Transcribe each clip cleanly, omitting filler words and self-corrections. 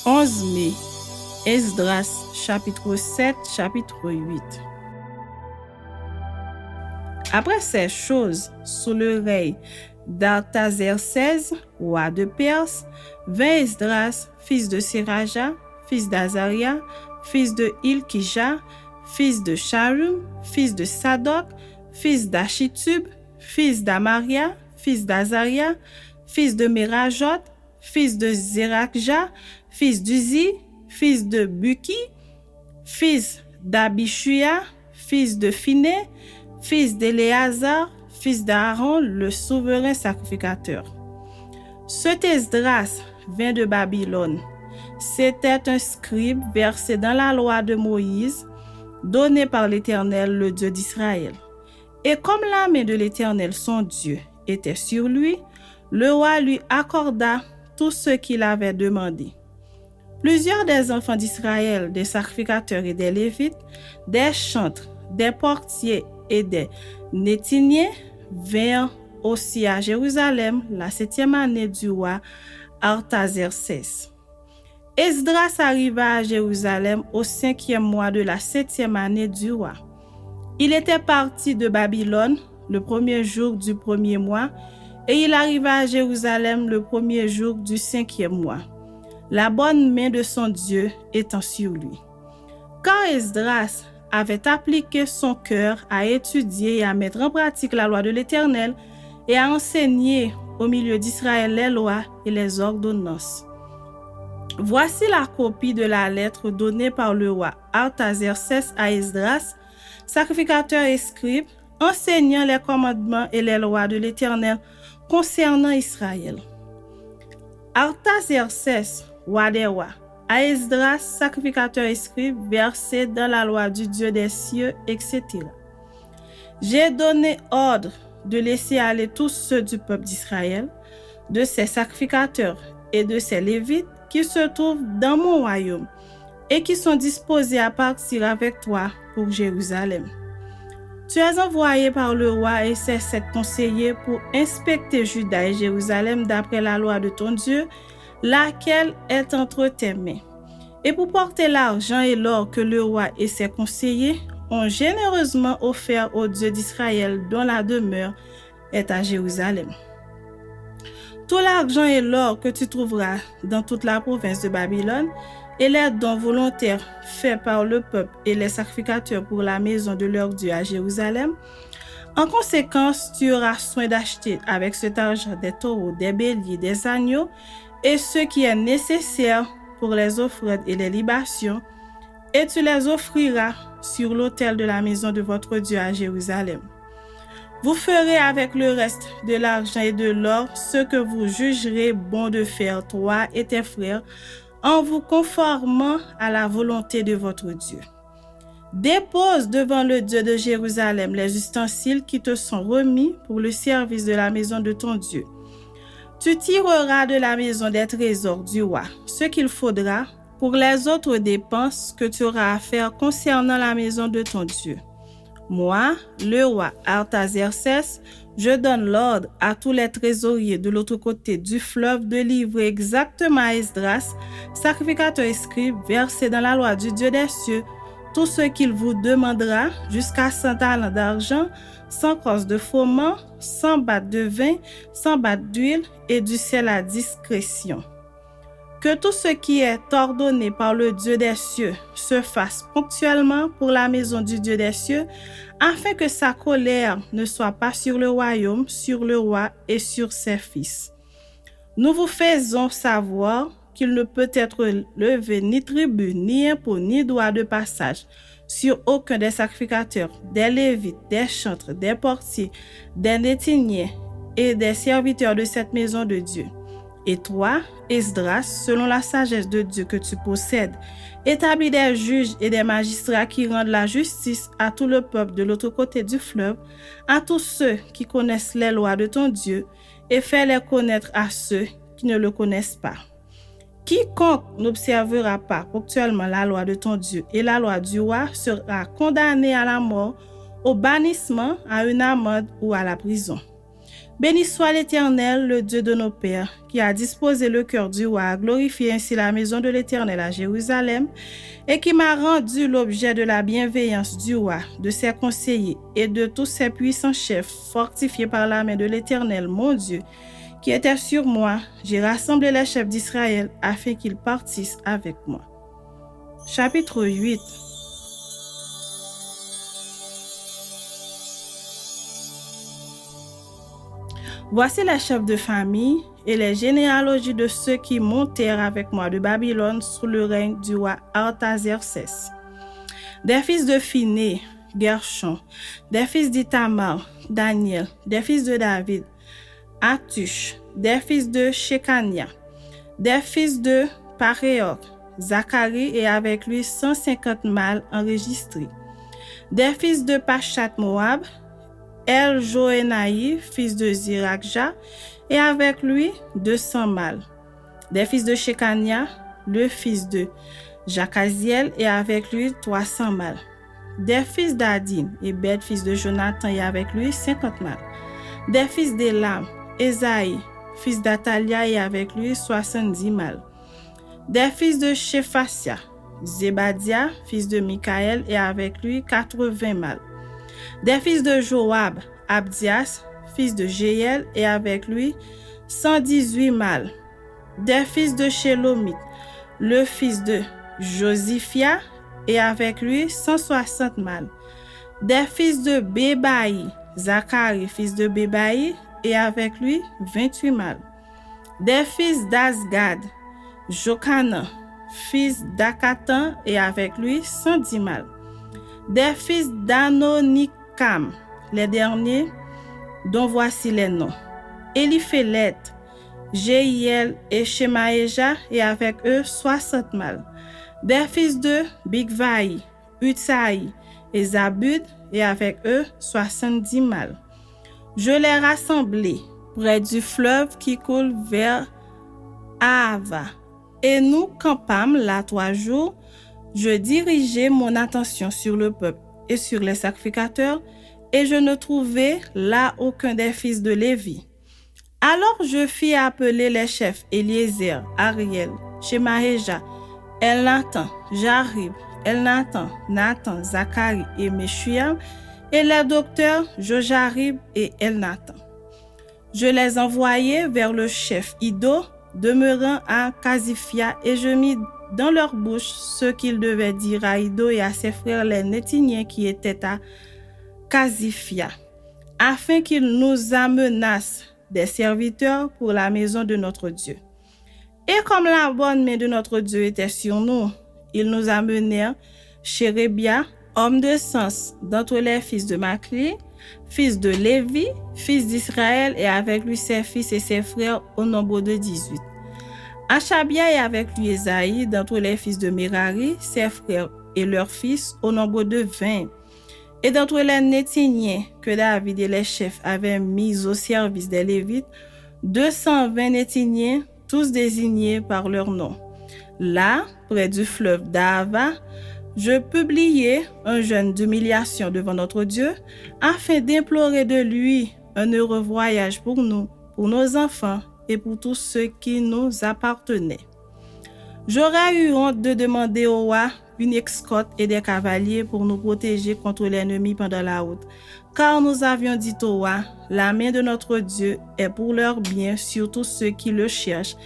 11 mai, Esdras, chapitre 7, chapitre 8. Après ces choses, sous le règne d'Artaxerxès, roi de Perse, vint Esdras, fils de Seraja, fils d'Azaria, fils de Hilkija, fils de Shalum, fils de Sadoc, fils d'Achitub, fils d'Amaria, fils d'Azaria, fils de Merajot, fils de Zérakja, fils d'Uzi, fils de Buki, fils d'Abishuia, fils de Phiné, fils d'Éléazar, fils d'Aaron, le souverain sacrificateur. Cet Esdras vint de Babylone. C'était un scribe versé dans la loi de Moïse, donnée par l'Éternel, le Dieu d'Israël. Et comme la main de l'Éternel, son Dieu, était sur lui, le roi lui accorda tout ce qu'il avait demandé. Plusieurs des enfants d'Israël, des sacrificateurs et des Lévites, des chantres, des portiers et des Néthiniens vinrent aussi à Jérusalem la 7e année du roi Artaxerxès. Esdras arriva à Jérusalem au 5e mois de la 7e année du roi. Il était parti de Babylone le 1er jour du 1er mois et il arriva à Jérusalem le 1er jour du 5e mois, la bonne main de son Dieu étant sur lui. Quand Esdras avait appliqué son cœur à étudier et à mettre en pratique la loi de l'Éternel et à enseigner au milieu d'Israël les lois et les ordonnances. Voici la copie de la lettre donnée par le roi Artaxerxès à Esdras, sacrificateur et scribe, enseignant les commandements et les lois de l'Éternel concernant Israël. Artaxerxès, roi des rois, à Esdras, sacrificateur et scribe, versé dans la loi du Dieu des cieux, etc. J'ai donné ordre de laisser aller tous ceux du peuple d'Israël, de ses sacrificateurs et de ses lévites qui se trouvent dans mon royaume et qui sont disposés à partir avec toi pour Jérusalem. Tu es envoyé par le roi et ses 7 conseillers pour inspecter Juda et Jérusalem d'après la loi de ton Dieu, laquelle est entre tes mains, et pour porter l'argent et l'or que le roi et ses conseillers ont généreusement offert au Dieu d'Israël dont la demeure est à Jérusalem. Tout l'argent et l'or que tu trouveras dans toute la province de Babylone et les dons volontaires faits par le peuple et les sacrificateurs pour la maison de leur Dieu à Jérusalem, en conséquence, tu auras soin d'acheter avec cet argent des taureaux, des béliers, des agneaux et ce qui est nécessaire pour les offrandes et les libations, et tu les offriras sur l'autel de la maison de votre Dieu à Jérusalem. Vous ferez avec le reste de l'argent et de l'or ce que vous jugerez bon de faire, toi et tes frères, en vous conformant à la volonté de votre Dieu. Dépose devant le Dieu de Jérusalem les ustensiles qui te sont remis pour le service de la maison de ton Dieu. Tu tireras de la maison des trésors du roi ce qu'il faudra pour les autres dépenses que tu auras à faire concernant la maison de ton Dieu. Moi, le roi Artaxerxès, je donne l'ordre à tous les trésoriers de l'autre côté du fleuve de livrer exactement à Esdras, sacrificateur et scribe, versé dans la loi du Dieu des cieux, tout ce qu'il vous demandera jusqu'à 100 talents d'argent, 100 crosses de froment, 100 battes de vin, 100 battes d'huile et du sel à discrétion. Que tout ce qui est ordonné par le Dieu des cieux se fasse ponctuellement pour la maison du Dieu des cieux, afin que sa colère ne soit pas sur le royaume, sur le roi et sur ses fils. Nous vous faisons savoir qu'il ne peut être levé ni tribut, ni impôt, ni droit de passage sur aucun des sacrificateurs, des lévites, des chantres, des portiers, des Néthiniens et des serviteurs de cette maison de Dieu. Et toi, Esdras, selon la sagesse de Dieu que tu possèdes, établis des juges et des magistrats qui rendent la justice à tout le peuple de l'autre côté du fleuve, à tous ceux qui connaissent les lois de ton Dieu, et fais-les connaître à ceux qui ne le connaissent pas. Quiconque n'observera pas ponctuellement la loi de ton Dieu et la loi du roi sera condamné à la mort, au bannissement, à une amende ou à la prison. Béni soit l'Éternel, le Dieu de nos pères, qui a disposé le cœur du roi à glorifier ainsi la maison de l'Éternel à Jérusalem, et qui m'a rendu l'objet de la bienveillance du roi, de ses conseillers et de tous ses puissants chefs, fortifiés par la main de l'Éternel, mon Dieu, qui était sur moi. J'ai rassemblé les chefs d'Israël afin qu'ils partissent avec moi. Chapitre 8. Voici les chefs de famille et les généalogies de ceux qui montèrent avec moi de Babylone sous le règne du roi Artaxerxès. Des fils de Phiné, Gershon, des fils d'Ithamar, Daniel, des fils de David, Hattush, des fils de Shekania, des fils de Paréoc, Zacharie et avec lui 150 mâles enregistrés, des fils de Pachat Moab, El-Joénaï, fils de Zirakja, et avec lui 200 mâles. Des fils de Shekania, le fils de Jacaziel, et avec lui 300 mâles. Des fils d'Adin, Ebed, fils de Jonathan, et avec lui 50 mâles. Des fils d'Élam, Esaïe, fils d'Atalia, et avec lui 70 mâles. Des fils de Shephasia, Zebadia, fils de Michaël, et avec lui 80 mâles. Des fils de Joab, Abdias, fils de Jéel, et avec lui 118 mâles. Des fils de Shélomith, le fils de Josiphia, et avec lui 160 mâles. Des fils de Bébaï, Zacharie, fils de Bébaï, et avec lui 28 mâles. Des fils d'Azgad, Jochanan, fils d'Akatan, et avec lui 110 mâles. Des fils d'Anonikam, les derniers, dont voici les noms: Eliphélet, Jéhiel et Shemaéja, et avec eux 60 mâles. Des fils de Bigvaï, Utsaï et Zabud, et avec eux 70 mâles. Je les rassemblai près du fleuve qui coule vers Ahava, et nous campâmes là 3 jours. Je dirigeai mon attention sur le peuple et sur les sacrificateurs, et je ne trouvai là aucun des fils de Lévi. Alors je fis appeler les chefs Eliezer, Ariel, Shemaéja, Elnathan, Jarib, Elnathan, Nathan, Zacharie et Meshuam, et les docteurs Jojarib et Elnathan. Je les envoyai vers le chef Iddo, demeurant à Casiphia, et je mis dans leur bouche ce qu'ils devaient dire à Iddo et à ses frères les Nétiniens qui étaient à Casiphia, afin qu'ils nous amenassent des serviteurs pour la maison de notre Dieu. Et comme la bonne main de notre Dieu était sur nous, ils nous amenèrent Chérébia, homme de sens d'entre les fils de Machli, fils de Lévi, fils d'Israël, et avec lui ses fils et ses frères au nombre de 18. Achabia et avec lui Esaïe, d'entre les fils de Merari, ses frères et leurs fils au nombre de 20. Et d'entre les Nétiniens que David et les chefs avaient mis au service des Lévites, 220 Nétiniens, tous désignés par leur nom. Là, près du fleuve d'Ahava, je publiai un jeûne d'humiliation devant notre Dieu, afin d'implorer de lui un heureux voyage pour nous, pour nos enfants et pour tous ceux qui nous appartenaient. J'aurais eu honte de demander au roi une escorte et des cavaliers pour nous protéger contre l'ennemi pendant la route, car nous avions dit au roi: la main de notre Dieu est pour leur bien sur tous ceux qui le cherchent,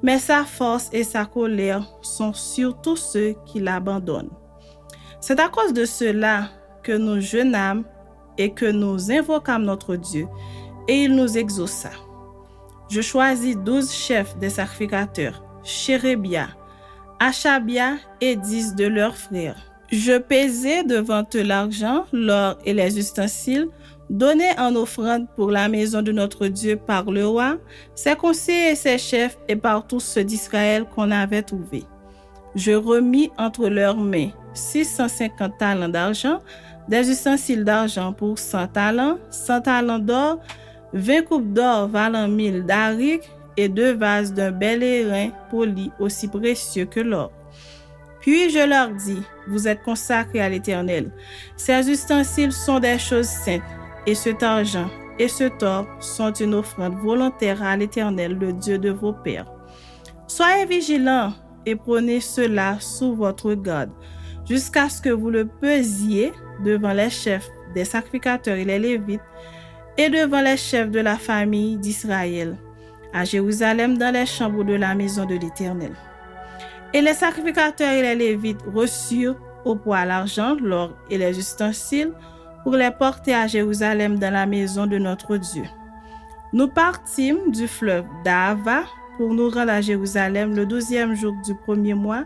mais sa force et sa colère sont sur tous ceux qui l'abandonnent. C'est à cause de cela que nous jeûnâmes et que nous invoquâmes notre Dieu, et il nous exauça. Je choisis 12 chefs des sacrificateurs, Chérébia, Achabia et 10 de leurs frères. Je pesai devant eux l'argent, l'or et les ustensiles, donnés en offrande pour la maison de notre Dieu par le roi, ses conseillers et ses chefs, et par tous ceux d'Israël qu'on avait trouvés. Je remis entre leurs mains 650 talents d'argent, des ustensiles d'argent pour 100 talents, 100 talents d'or, 20 coupes d'or valant 1000 darics, et 2 vases d'un bel airain poli aussi précieux que l'or. Puis je leur dis: vous êtes consacrés à l'Éternel. Ces ustensiles sont des choses saintes, et cet argent et ce tord sont une offrande volontaire à l'Éternel, le Dieu de vos pères. Soyez vigilants et prenez cela sous votre garde, jusqu'à ce que vous le pesiez devant les chefs des sacrificateurs et les Lévites, et devant les chefs de la famille d'Israël, à Jérusalem, dans les chambres de la maison de l'Éternel. Et les sacrificateurs et les Lévites reçurent au poids l'argent, l'or et les ustensiles pour les porter à Jérusalem dans la maison de notre Dieu. Nous partîmes du fleuve d'Ahava pour nous rendre à Jérusalem le 12e jour du premier mois.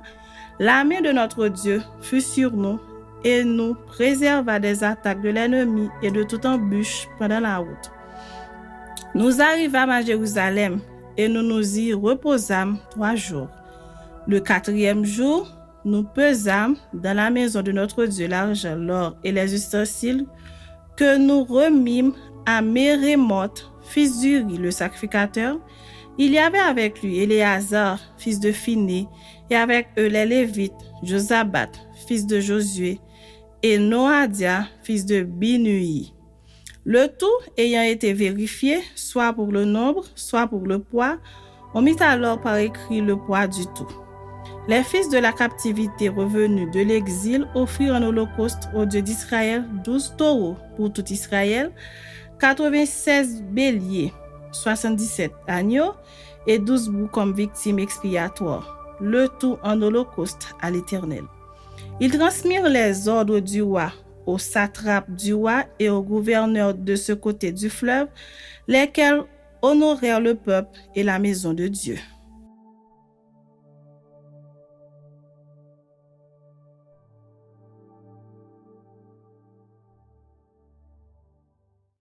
La main de notre Dieu fut sur nous et nous préserva des attaques de l'ennemi et de toute embûche pendant la route. Nous arrivâmes à Jérusalem et nous nous y reposâmes 3 jours. Le 4e jour, nous pesâmes dans la maison de notre Dieu l'argent, l'or et les ustensiles que nous remîmes à Mérémoth, fils d'Uri, le sacrificateur. Il y avait avec lui Éléazar, fils de Phiné, et avec eux les Lévites, Josabat, fils de Josué, et Noadia, fils de Binui. Le tout ayant été vérifié, soit pour le nombre, soit pour le poids, on mit alors par écrit le poids du tout. Les fils de la captivité revenus de l'exil offrirent en holocauste au Dieu d'Israël 12 taureaux pour tout Israël, 96 béliers, 77 agneaux et 12 boucs comme victimes expiatoires, le tout en holocauste à l'Éternel. Ils transmirent les ordres du roi aux satrapes du roi et aux gouverneurs de ce côté du fleuve, lesquels honorèrent le peuple et la maison de Dieu.